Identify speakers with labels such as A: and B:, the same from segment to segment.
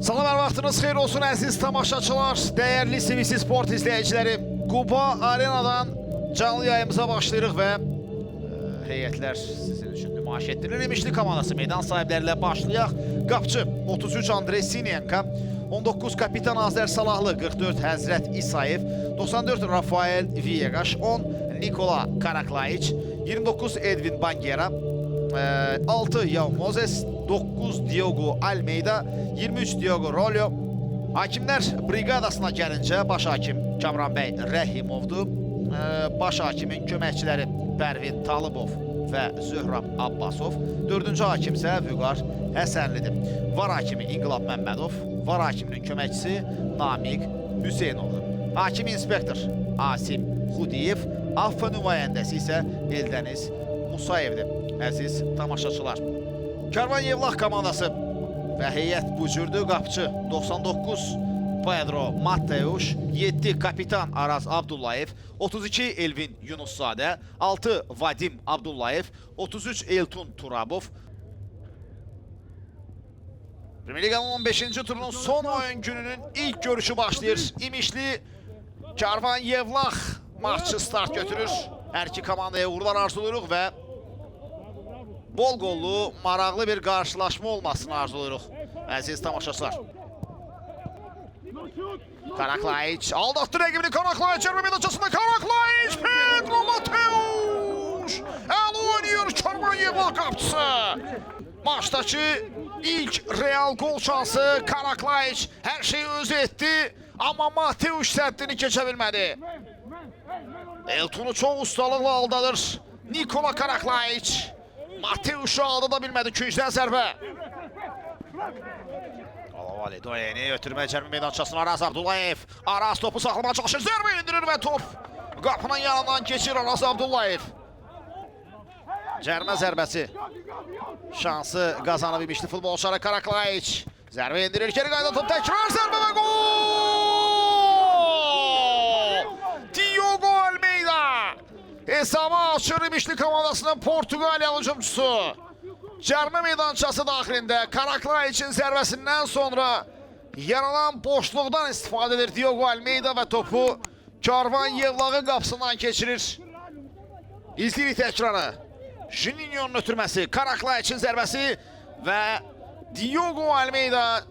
A: Salam, hər vaxtınız xeyir olsun əziz tamaşaçılar, dəyərli CVC Sport izləyiciləri. Quba Arenadan canlı yayımıza başlayırıq və heyətlər sizin üçün nümayiş etdirilir. İmişli komandası meydan sahiblərlə başlayaq. Qapçı 33 Andrey Sinyenka, 19 kapitan Azər Salahlı, 44 Həzrət İsayev, 94 Rafael Viegas, 10 Nikola Karaklayic, 29 Edvin Bangera, 6 Yav Moses, 9 Diogo Almeida, 23 Diogo Rollo. Hakimlər briqadasına gəlincə baş hakim Kamran bəy Rəhimovdur. Baş hakimin köməkçiləri Pərvin Talıbov və Zöhrab Abbasov. 4-cü hakim isə Vüqar Həsənlidir. Var hakimi İnqilab Məmmədov, var hakiminin köməkçisi Namiq Hüseynovdur. Hakim inspektor Asim Xudiyev, AFFA nümayəndəsi isə Eldəniz Musayevdir. Əziz tamaşaçılar, Karvan Yevlax komandası və heyət bu cürdür. Qapçı 99 Pedro Mateuş, 7 kapitan Araz Abdullayev, 32 Elvin Yunuszadə, 6 Vadim Abdullayev, 33 Eltun Turabov. Premier Liqanın 15-ci turunun son oyun gününün ilk görüşü başlayır. İmişli Karvan Yevlax maçı start götürür. Hər iki komandaya uğurlar arzuluruq və bol qollu, maraqlı bir qarşılaşma olmasını arzuluruq. Əziz tamaşaçılar. Karaklayic aldattı rəqibini. Karaklayic cərmə meydançasında. Karaklayic, Pedro Mateuş əl oynuyor Karvan Yevlax qapçısı. Maçdakı ilk real gol şansı Karaklayic hər şeyi özü etdi, amma Mateuş səddini keçə bilmədi. Eltunu çox ustalıqla aldadır Nikola Karaklayic. Mateuş'u aldada bilmədi, küncdən zərbə. Alavali Doyeni ötürmə cərmi meydançasına Araz Abdullayev. Araz topu saxlamaya çalışır, zərbə indirir və top qapının yanından keçir Araz Abdullayev. Cərmə zərbəsi. Şansı qazanıb İmişli futbolçuları Karaklayic. Zərbə indirir, geri qayda top, təkrar zərbə və gol! Diogo Almeida hesabı açır İmişli komandasının Portuqaliya hücumçusu. Cərmə meydançası daxilində Karaklayic'in zərbəsindən sonra yaranan boşluqdan istifadə edir Diogo Almeida və topu Karvan Yevlax'ın qapısından keçirir. İzləyirik təkrarı. Juninho'nun ötürməsi, Karaklayic'in zərbəsi və Diogo Almeida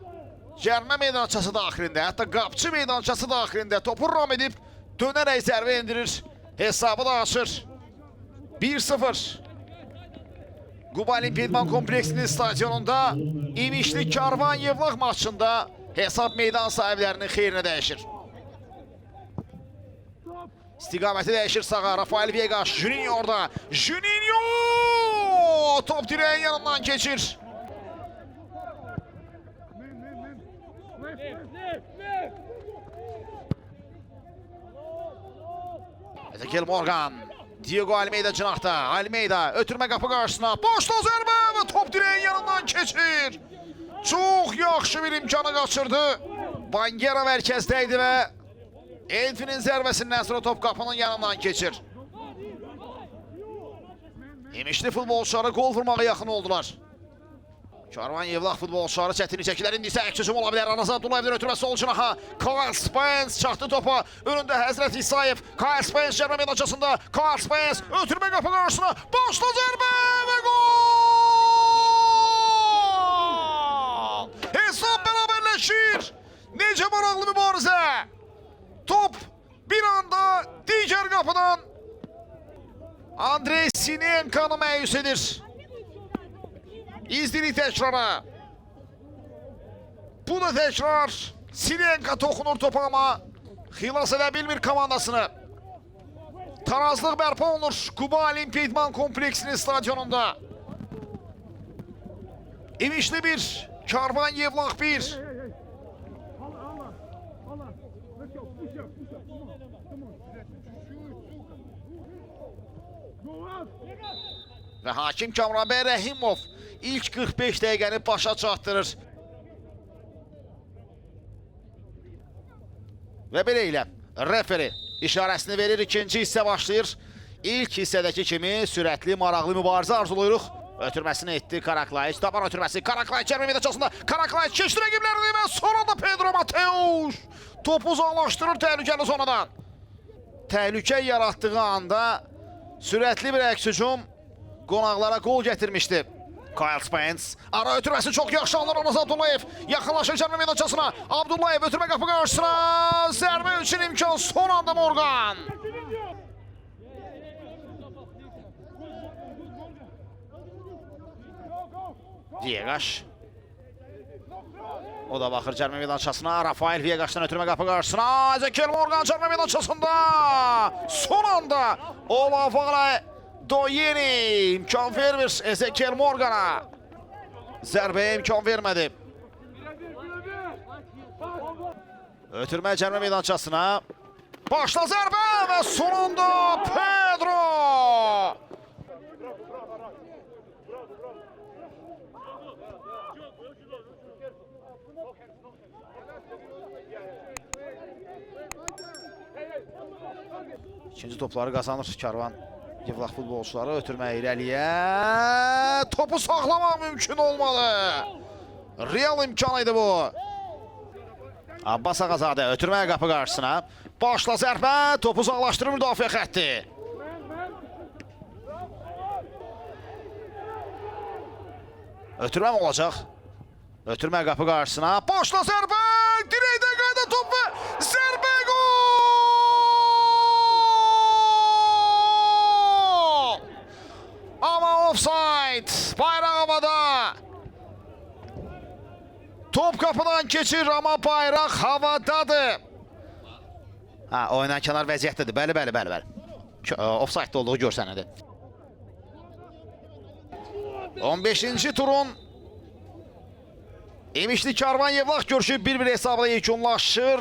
A: cərmə meydançası daxilində, hətta qapçı meydançası daxilində topu ram edib dönərək zərbə indirir. Hesabı da açır. 1-0. Quba Olimpiya İdman Kompleksinin stadionunda İmişli Karvan Yevlax maçında hesab meydan sahiblərinin xeyrinə dəyişir. İstiqaməti dəyişir sağa. Rafael Viegas, Juninho orada. Juninho! Top direğin yanından keçir. Ezekiel Morgan, Diogo Almeida cinahda. Almeida ötürmə qapı qarşısına. Boşda zərbə və top direğin yanından keçir. Çox yaxşı bir imkanı qaçırdı. Bangera mərkəzdəydi və Elfin'in zərbəsindən sonra top qapının yanından keçir. İmişli futbolçuları gol vurmağa yaxın oldular. Karvan Yevlax futbolçuları çətini çəkilər. İndi isə əks-hücum ola bilər. Araz Abdullayev'dən ötürmə sol cinaha. Kyle Spence çaxdı topa. Önündə Həzrət İsayev. Kyle Spence cərmə meydançasında. Kyle Spence ötürmə qapı qarşısına. Başla zərbə və gol! Hesab bərabərləşir. Necə maraqlı mübarizə. Top bir anda digər qapıdan Andrey Sinyenkanı məyus edir. İzləyirik təkrara. Bu da təkrar. Sinyenka toxunur topa amma xilas edə bilmir komandasını. Tarazlıq bərpa olunur Quba Olimpiya İdman Kompleksinin stadionunda. İmişli 1, Karvan Yevlax 1. Və hakim Kamran bəy Rəhimov ilk 45 dəqiqəni başa çatdırır. Və belə ilə referi işarəsini verir, ikinci hissə başlayır. İlk hissədəki kimi sürətli, maraqlı mübarizə arzulayırıq. Ötürməsini etdi Karaklayic. Dabar ötürməsi. Karaklayic cərmə meydançasında. Karaklayic keçdi rəqiblərini və son anda Pedro Mateus topu uzaqlaşdırır təhlükəli zonadan. Təhlükə yaratdığı anda sürətli bir əks hücum qonaqlara qol gətirmişdi. Kyle Spence. Ara ötürməsi çox yaxşı alır Anas Abdullayev. Yaxınlaşır cərmə meydançasına. Abdullayev ötürmə qapı qarşısına. Zərbə üçün imkan son anda Morgan. Viegas. O da baxır cərmə meydançasına. Rafael Viegas'dan ötürmə qapı qarşısına. Ezekiel Morgan cərmə meydançasında. Son anda Olafale Doyeni imkan vermir Ezekiel Morgan'a. Zərbəyə imkan vermədi. Ötürmə cərmə meydançasına. Başla zərbə və son anda Pedro. İkinci topları qazanır Karvan Yevlax futbolçuları. Ötürmə irəliyə. Topu saxlamaq mümkün olmalı. Real imkan idi bu. Abbas Ağazadə ötürmə qapı qarşısına. Başla zərbə. Topu uzaqlaşdırır müdafiə xətti. Ötürmə mi olacaq? Ötürmə qapı qarşısına. Başla zərbə. Dirəkdə qayda top və zərbə gol. Ama offside. Bayraq havada. Top kapıdan keçir ama bayraq havadadır. Oynan kənar vəziyyətdədir. Bəli. Offside olduğu görsənədir. 15-ci turun İmişli Karvan Yevlax görüşü 1-1 hesabla yekunlaşır.